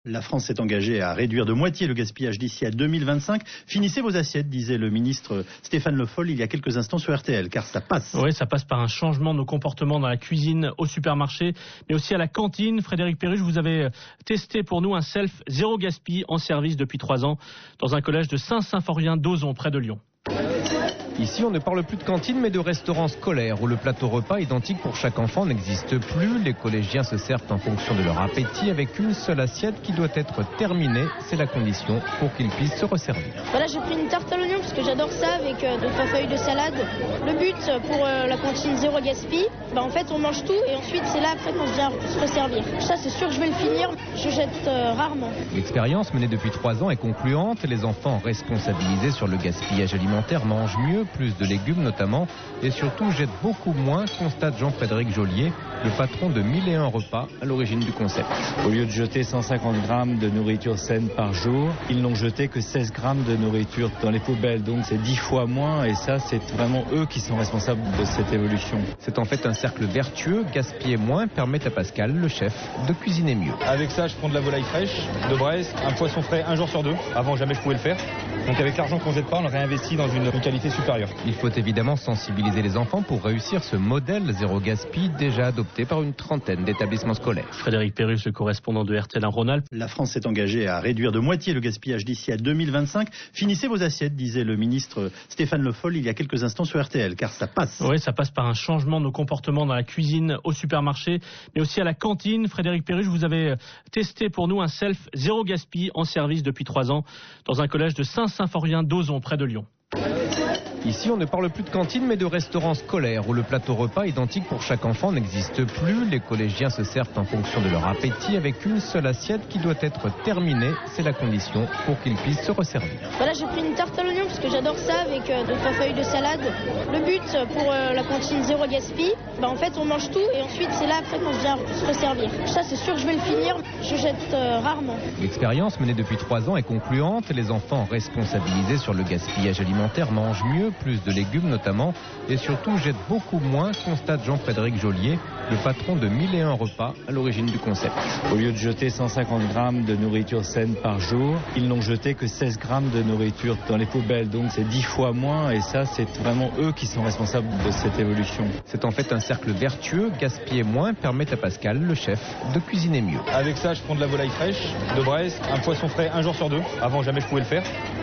La France s'est engagée à réduire de moitié le gaspillage d'ici à 2025. Finissez vos assiettes, disait le ministre Stéphane Le Foll il y a quelques instants sur RTL, car ça passe. Oui, ça passe par un changement de nos comportements dans la cuisine, au supermarché, mais aussi à la cantine. Frédéric Perruche, vous avez testé pour nous un self zéro gaspille en service depuis 3 ans dans un collège de Saint-Symphorien d'Ozon, près de Lyon. Ici, on ne parle plus de cantine, mais de restaurant scolaire, où le plateau repas identique pour chaque enfant n'existe plus. Les collégiens se servent en fonction de leur appétit, avec une seule assiette qui doit être terminée. C'est la condition pour qu'ils puissent se resservir. Voilà, j'ai pris une tarte à l'oignon parce que j'adore ça, avec 2-3 feuilles de salade. Le but pour la cantine zéro gaspille, en fait, on mange tout et ensuite c'est là après qu'on vient se resservir. Ça, c'est sûr que je vais le finir. Je jette rarement. L'expérience menée depuis 3 ans est concluante. Les enfants responsabilisés sur le gaspillage alimentaire mangent mieux, plus de légumes notamment, et surtout jettent beaucoup moins, constate Jean-Frédéric Joliet, le patron de 1001 repas à l'origine du concept. Au lieu de jeter 150 grammes de nourriture saine par jour, ils n'ont jeté que 16 grammes de nourriture dans les poubelles, donc c'est 10 fois moins, et ça c'est vraiment eux qui sont responsables de cette évolution. C'est en fait un cercle vertueux. Gaspiller moins permet à Pascal, le chef, de cuisiner mieux. Avec ça, je prends de la volaille fraîche, de Brest, un poisson frais 1 jour sur 2. Avant, jamais je pouvais le faire. Donc avec l'argent qu'on jette pas, on le réinvestit dans une qualité supérieure. Il faut évidemment sensibiliser les enfants pour réussir ce modèle zéro gaspille déjà adopté par une trentaine d'établissements scolaires. Frédéric Perruche, le correspondant de RTL en Rhône-Alpes. La France s'est engagée à réduire de moitié le gaspillage d'ici à 2025. Finissez vos assiettes, disait le ministre Stéphane Le Foll il y a quelques instants sur RTL, car ça passe. Oui, ça passe par un changement de nos comportements dans la cuisine, au supermarché, mais aussi à la cantine. Frédéric Perruche, vous avez testé pour nous un self zéro gaspille en service depuis 3 ans dans un collège de Saint-Symphorien d'Ozon, près de Lyon. Ici, on ne parle plus de cantine, mais de restaurant scolaire, où le plateau repas identique pour chaque enfant n'existe plus. Les collégiens se servent en fonction de leur appétit, avec une seule assiette qui doit être terminée. C'est la condition pour qu'ils puissent se resservir. Voilà, j'ai pris une tarte à l'oignon parce que j'adore ça, avec 2-3 feuilles de salade. Le but pour la cantine zéro gaspille, en fait, on mange tout et ensuite c'est là après qu'on vient se resservir. Ça, c'est sûr que je vais le finir. Je jette rarement. L'expérience menée depuis 3 ans est concluante. Les enfants responsabilisés sur le gaspillage alimentaire mangent mieux, plus de légumes notamment, et surtout jettent beaucoup moins, constate Jean-Frédéric Joliet, le patron de 1001 repas à l'origine du concept. Au lieu de jeter 150 grammes de nourriture saine par jour, ils n'ont jeté que 16 grammes de nourriture dans les poubelles, donc c'est 10 fois moins, et ça c'est vraiment eux qui sont responsables de cette évolution. C'est en fait un cercle vertueux. Gaspiller moins permet à Pascal, le chef, de cuisiner mieux. Avec ça, je prends de la volaille fraîche, de Brest, un poisson frais 1 jour sur 2. Avant, jamais je pouvais le faire.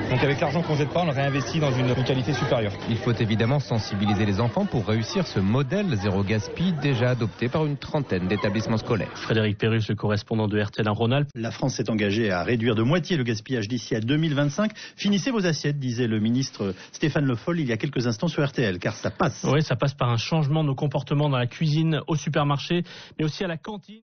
Donc avec l'argent qu'on jette pas, on le réinvestit dans une qualité supérieure. Il faut évidemment sensibiliser les enfants pour réussir ce modèle zéro gaspille déjà adopté par une trentaine d'établissements scolaires. Frédéric Perruche, le correspondant de RTL en Rhône-Alpes. La France s'est engagée à réduire de moitié le gaspillage d'ici à 2025. Finissez vos assiettes, disait le ministre Stéphane Le Foll il y a quelques instants sur RTL, car ça passe. Oui, ça passe par un changement de nos comportements dans la cuisine, au supermarché, mais aussi à la cantine.